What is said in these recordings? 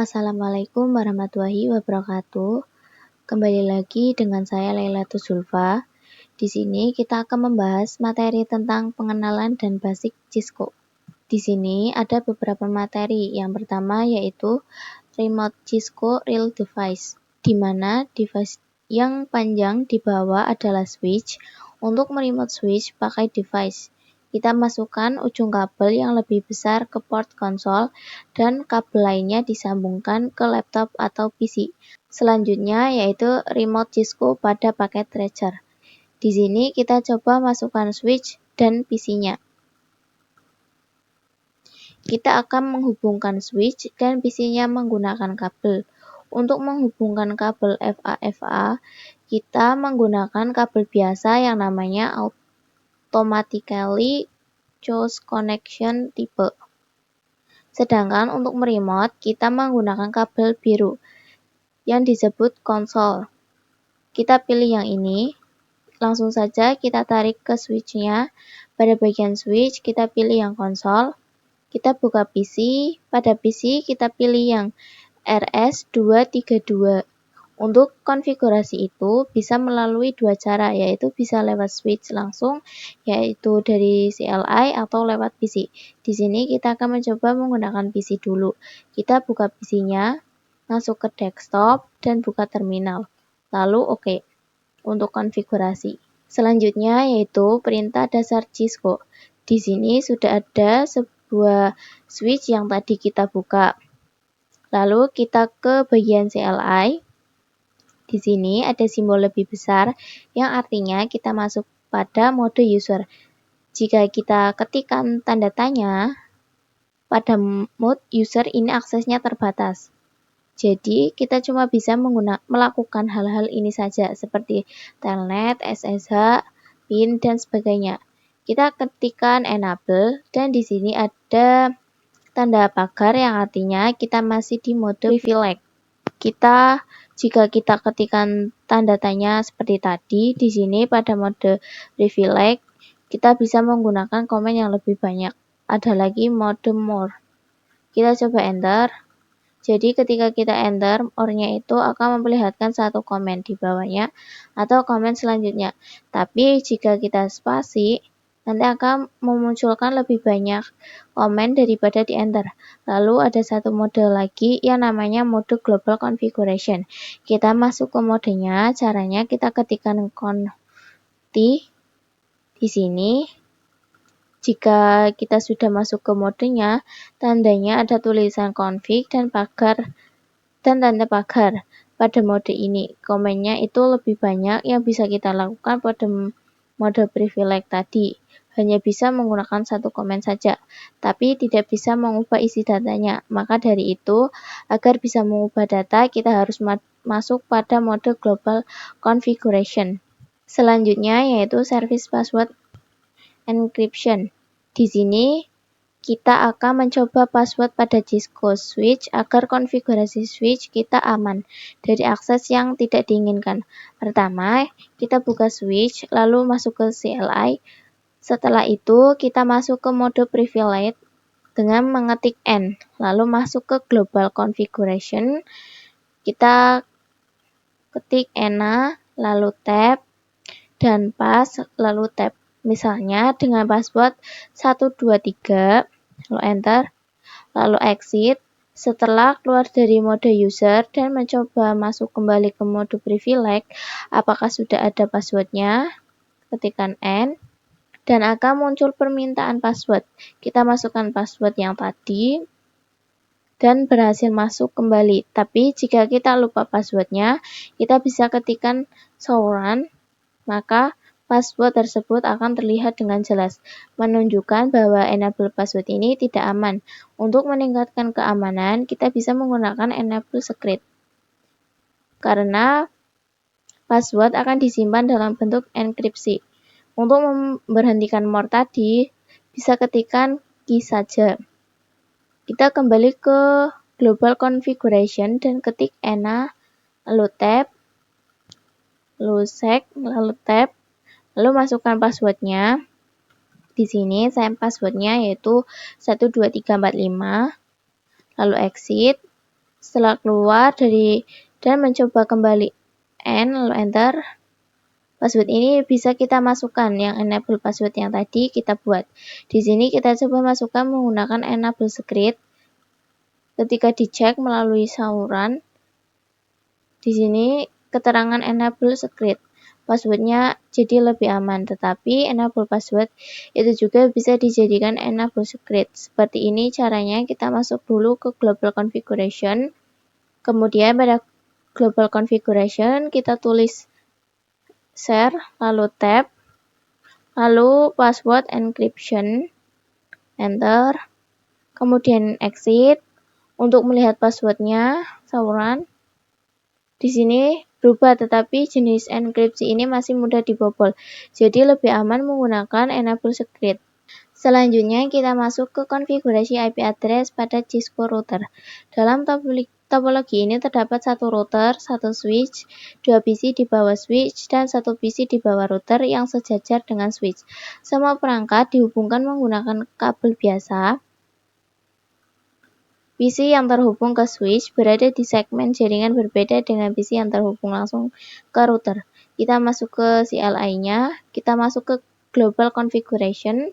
Assalamualaikum warahmatullahi wabarakatuh. Kembali lagi dengan saya Lailatul Zulfa. Di sini kita akan membahas materi tentang pengenalan dan basic Cisco. Di sini ada beberapa materi. Yang pertama yaitu Remote Cisco Real Device, di mana device yang panjang di bawah adalah switch. Untuk meremote switch pakai device, kita masukkan ujung kabel yang lebih besar ke port konsol dan kabel lainnya disambungkan ke laptop atau PC. Selanjutnya yaitu remote Cisco pada paket tracer. Di sini kita coba masukkan switch dan PC-nya. Kita akan menghubungkan switch dan PC-nya menggunakan kabel. Untuk menghubungkan kabel FA-FA, kita menggunakan kabel biasa yang namanya Automatically Choose Connection type. Sedangkan untuk meremote, kita menggunakan kabel biru yang disebut konsol. Kita pilih yang ini. Langsung saja kita tarik ke switch-nya. Pada bagian switch, kita pilih yang konsol. Kita buka PC. Pada PC, kita pilih yang RS232. Untuk konfigurasi itu bisa melalui dua cara, yaitu bisa lewat switch langsung, yaitu dari CLI atau lewat PC. Di sini kita akan mencoba menggunakan PC dulu. Kita buka PC-nya, masuk ke desktop, dan buka terminal. Lalu OK untuk konfigurasi. Selanjutnya yaitu perintah dasar Cisco. Di sini sudah ada sebuah switch yang tadi kita buka. Lalu kita ke bagian CLI. Di sini ada simbol lebih besar yang artinya kita masuk pada mode user. Jika kita ketikkan tanda tanya, pada mode user ini aksesnya terbatas. Jadi kita cuma bisa melakukan hal-hal ini saja seperti telnet, SSH, PIN, dan sebagainya. Kita ketikkan enable dan di sini ada tanda pagar yang artinya kita masih di mode privilege. Jika kita ketikkan tanda tanya seperti tadi, di sini pada mode privilege, kita bisa menggunakan komen yang lebih banyak. Ada lagi mode more. Kita coba enter. Jadi ketika kita enter, more-nya itu akan memperlihatkan satu komen di bawahnya atau komen selanjutnya. Tapi jika kita spasi, nanti akan memunculkan lebih banyak komen daripada di enter. Lalu ada satu mode lagi yang namanya mode global configuration. Kita masuk ke modenya, caranya kita ketikkan conti di sini. Jika kita sudah masuk ke modenya, tandanya ada tulisan config dan pagar dan tanda pagar. Pada mode ini, komennya itu lebih banyak yang bisa kita lakukan pada mode privilege tadi. Hanya bisa menggunakan satu komen saja, tapi tidak bisa mengubah isi datanya. Maka dari itu, agar bisa mengubah data, kita harus masuk pada mode global configuration. Selanjutnya yaitu service password encryption. Di sini kita akan mencoba password pada Cisco switch agar konfigurasi switch kita aman dari akses yang tidak diinginkan. Pertama, kita buka switch, lalu masuk ke CLI. Setelah itu, kita masuk ke mode privilege dengan mengetik N, lalu masuk ke global configuration. Kita ketik ENA, lalu tab, dan pas, lalu tab. Misalnya dengan password 123, lalu enter, lalu exit. Setelah keluar dari mode user dan mencoba masuk kembali ke mode privilege, apakah sudah ada passwordnya? Ketikkan N. Dan akan muncul permintaan password. Kita masukkan password yang tadi dan berhasil masuk kembali. Tapi jika kita lupa passwordnya, kita bisa ketikkan show run, maka password tersebut akan terlihat dengan jelas, menunjukkan bahwa enable password ini tidak aman. Untuk meningkatkan keamanan, kita bisa menggunakan enable secret. Karena password akan disimpan dalam bentuk enkripsi. Untuk memberhentikan more tadi, bisa ketikkan key saja. Kita kembali ke global configuration dan ketik ENA, lalu tab, lalu sec, lalu tab, lalu masukkan passwordnya. Di sini saya passwordnya yaitu 12345, lalu exit. Setelah keluar dan mencoba kembali N, lalu enter. Password ini bisa kita masukkan yang enable password yang tadi kita buat. Di sini kita coba masukkan menggunakan enable script. Ketika dicek melalui saluran, di sini keterangan enable script. Passwordnya jadi lebih aman, tetapi enable password itu juga bisa dijadikan enable script. Seperti ini caranya. Kita masuk dulu ke global configuration. Kemudian pada global configuration kita tulis share, lalu tab, lalu password encryption, enter, kemudian exit. Untuk melihat passwordnya, saluran di sini berubah, tetapi jenis enkripsi ini masih mudah dibobol, jadi lebih aman menggunakan enable script. Selanjutnya kita masuk ke konfigurasi IP address pada Cisco router. Dalam topologi ini terdapat satu router, satu switch, dua PC di bawah switch, dan satu PC di bawah router yang sejajar dengan switch. Semua perangkat dihubungkan menggunakan kabel biasa. PC yang terhubung ke switch berada di segmen jaringan berbeda dengan PC yang terhubung langsung ke router. Kita masuk ke CLI-nya, kita masuk ke global configuration,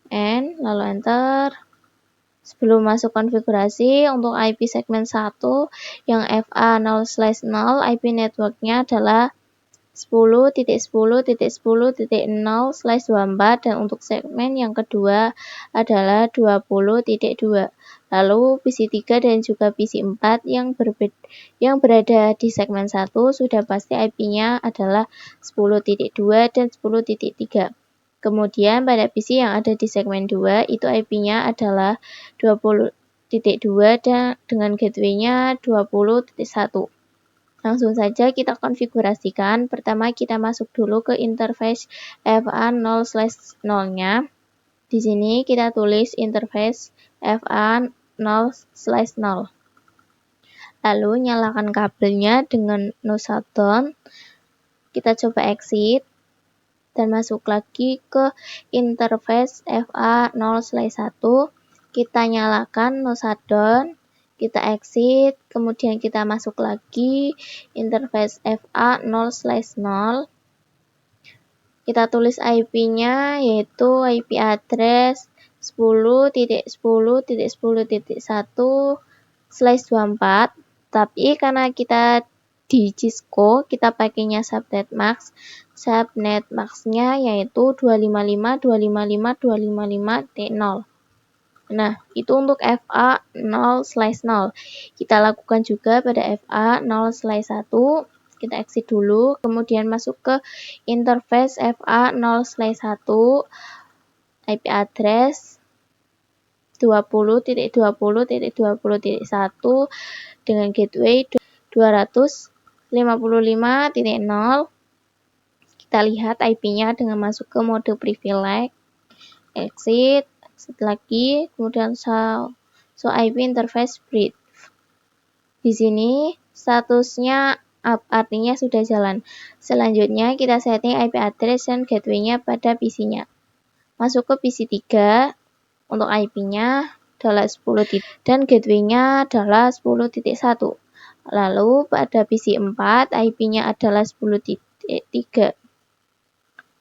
N, lalu enter. Sebelum masuk konfigurasi, untuk IP segmen 1 yang FA0/0, IP networknya adalah 10.10.10.0/24, dan untuk segmen yang kedua adalah 20.2. Lalu PC 3 dan juga PC 4 yang berada di segmen 1 sudah pasti IP-nya adalah 10.2 dan 10.3. Kemudian pada PC yang ada di segmen 2 itu IP-nya adalah 20.2 dan dengan gateway-nya 20.1. Langsung saja kita konfigurasikan. Pertama kita masuk dulu ke interface FA0/0-nya. Di sini kita tulis interface FA0/0. Lalu nyalakan kabelnya dengan no shutdown. Kita coba exit dan masuk lagi ke interface FA0/1. Kita nyalakan no shutdown. Kita exit, kemudian kita masuk lagi interface FA0/0. Kita tulis IP-nya yaitu IP address 10.10.10.1/24. Tapi karena kita di Cisco, kita pakainya subnet max. Subnet max-nya yaitu 255.255.255.0. Nah, itu untuk FA0/0. Kita lakukan juga pada FA0/1. Kita exit dulu, kemudian masuk ke interface FA0/1, IP address 20.20.20.1 dengan gateway 255.0. Kita lihat IP-nya dengan masuk ke mode privilege, exit lagi, kemudian show IP interface brief. Di sini statusnya up, artinya sudah jalan. Selanjutnya kita setting IP address dan gateway-nya pada PC-nya. Masuk ke PC 3, untuk IP-nya adalah 10 dan gateway-nya adalah 10.1. Lalu pada PC 4 IP-nya adalah 10.3.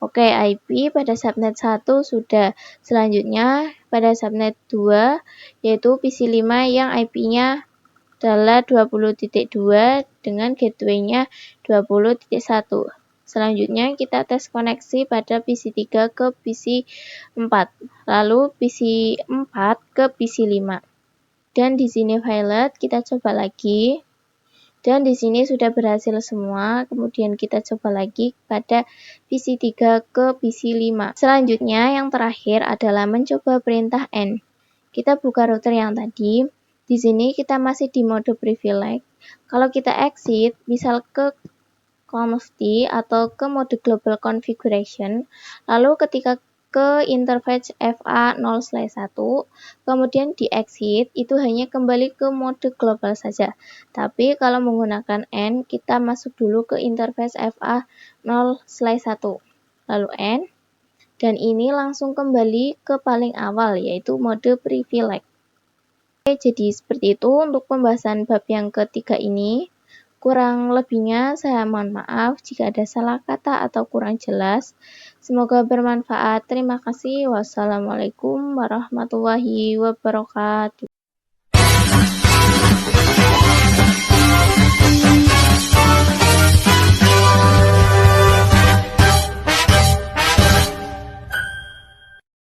Oke, IP pada subnet 1 sudah. Selanjutnya pada subnet 2 yaitu PC 5 yang IP-nya adalah 20.2 dengan gateway-nya 20.1. Selanjutnya kita tes koneksi pada PC 3 ke PC 4, lalu PC 4 ke PC 5. Dan di sini violet, kita coba lagi. Dan di sini sudah berhasil semua. Kemudian kita coba lagi pada PC 3 ke PC 5. Selanjutnya yang terakhir adalah mencoba perintah N. Kita buka router yang tadi. Di sini kita masih di mode privilege. Kalau kita exit, misal ke conf atau ke mode global configuration, lalu ketika ke interface FA0/1, kemudian di exit, itu hanya kembali ke mode global saja. Tapi kalau menggunakan N, kita masuk dulu ke interface FA0/1, lalu N, dan ini langsung kembali ke paling awal, yaitu mode privilege. Oke, jadi seperti itu untuk pembahasan bab yang ketiga ini. Kurang lebihnya saya mohon maaf jika ada salah kata atau kurang jelas. Semoga bermanfaat. Terima kasih. Wassalamualaikum warahmatullahi wabarakatuh.